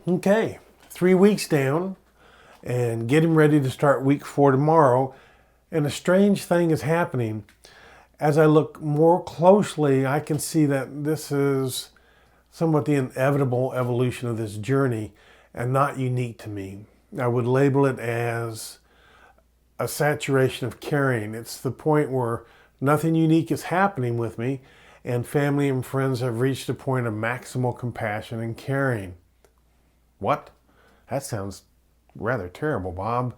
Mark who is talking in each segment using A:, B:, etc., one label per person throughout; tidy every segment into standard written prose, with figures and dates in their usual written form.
A: Okay, 3 weeks down and getting ready to start week 4 tomorrow. And a strange thing is happening. As I look more closely, I can see that this is somewhat the inevitable evolution of this journey and not unique to me. I would label it as a saturation of caring. It's the point where nothing unique is happening with me, and family and friends have reached a point of maximal compassion and caring. What? That sounds rather terrible, Bob.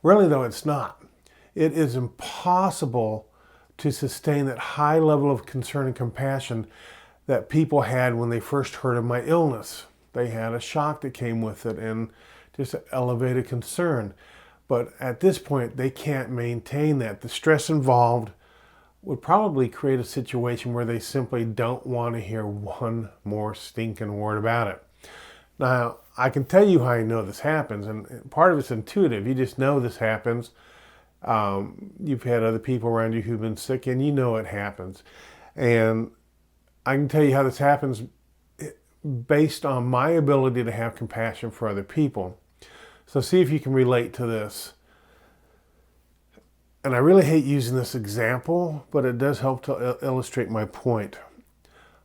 A: Really, though, it's not. It is impossible to sustain that high level of concern and compassion that people had when they first heard of my illness. They had a shock that came with it and just an elevated concern. But at this point, they can't maintain that. The stress involved would probably create a situation where they simply don't want to hear one more stinking word about it. Now, I can tell you how I know this happens, and part of it's intuitive. You just know this happens. You've had other people around you who've been sick, and you know it happens. And I can tell you how this happens based on my ability to have compassion for other people. So see if you can relate to this. And I really hate using this example, but it does help to illustrate my point.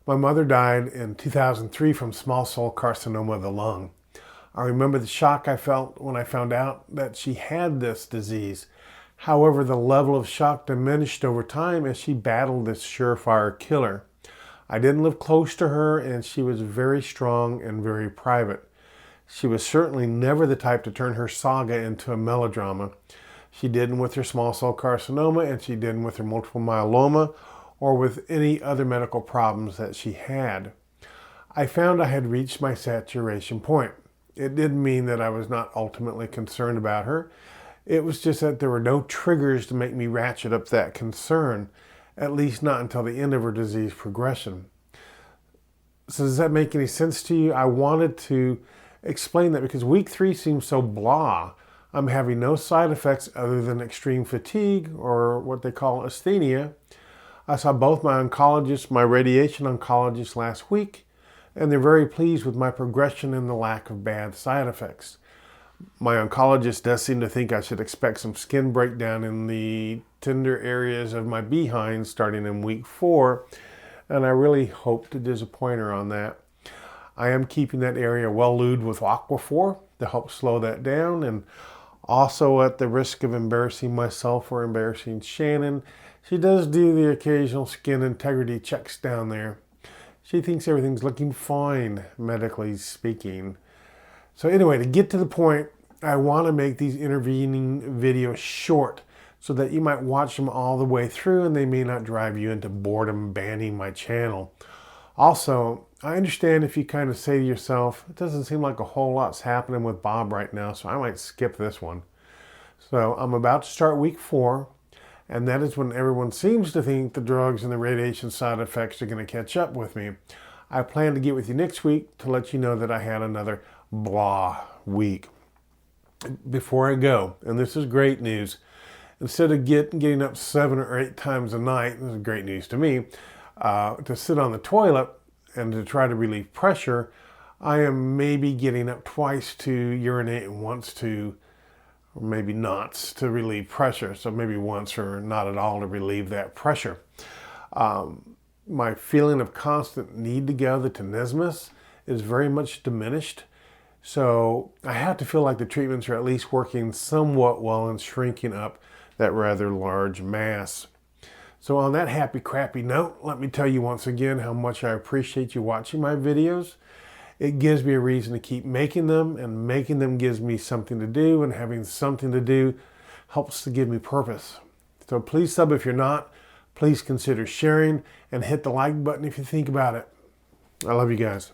A: My mother died in 2003 from small cell carcinoma of the lung. I remember the shock I felt when I found out that she had this disease. However, the level of shock diminished over time as she battled this surefire killer. I didn't live close to her, and she was very strong and very private. She was certainly never the type to turn her saga into a melodrama. She didn't with her small cell carcinoma, and she didn't with her multiple myeloma, or with any other medical problems that she had. I found I had reached my saturation point. It didn't mean that I was not ultimately concerned about her. It was just that there were no triggers to make me ratchet up that concern, at least not until the end of her disease progression. So does that make any sense to you? I wanted to explain that because week 3 seems so blah. I'm having no side effects other than extreme fatigue, or what they call asthenia. I saw both my oncologist, my radiation oncologist last week, and they're very pleased with my progression and the lack of bad side effects. My oncologist does seem to think I should expect some skin breakdown in the tender areas of my behind starting in week 4, and I really hope to disappoint her on that. I am keeping that area well lubed with Aquaphor to help slow that down, and also at the risk of embarrassing myself or embarrassing Shannon, she does do the occasional skin integrity checks down there. She thinks everything's looking fine, medically speaking. So anyway, to get to the point, I want to make these intervening videos short so that you might watch them all the way through and they may not drive you into boredom banning my channel. Also, I understand if you kind of say to yourself, it doesn't seem like a whole lot's happening with Bob right now, so I might skip this one. So I'm about to start week 4, and that is when everyone seems to think the drugs and the radiation side effects are going to catch up with me. I plan to get with you next week to let you know that I had another blah week. Before I go, and this is great news, instead of getting up 7 or 8 times a night, this is great news to me, to sit on the toilet and to try to relieve pressure, I am maybe getting up twice to urinate and once to, or maybe not, to relieve pressure. So maybe once or not at all to relieve that pressure. My feeling of constant need to go, the tenesmus, is very much diminished. So I have to feel like the treatments are at least working somewhat well in shrinking up that rather large mass. So on that happy crappy note, let me tell you once again how much I appreciate you watching my videos. It gives me a reason to keep making them, and making them gives me something to do, and having something to do helps to give me purpose. So please sub if you're not. Please consider sharing and hit the like button if you think about it. I love you guys.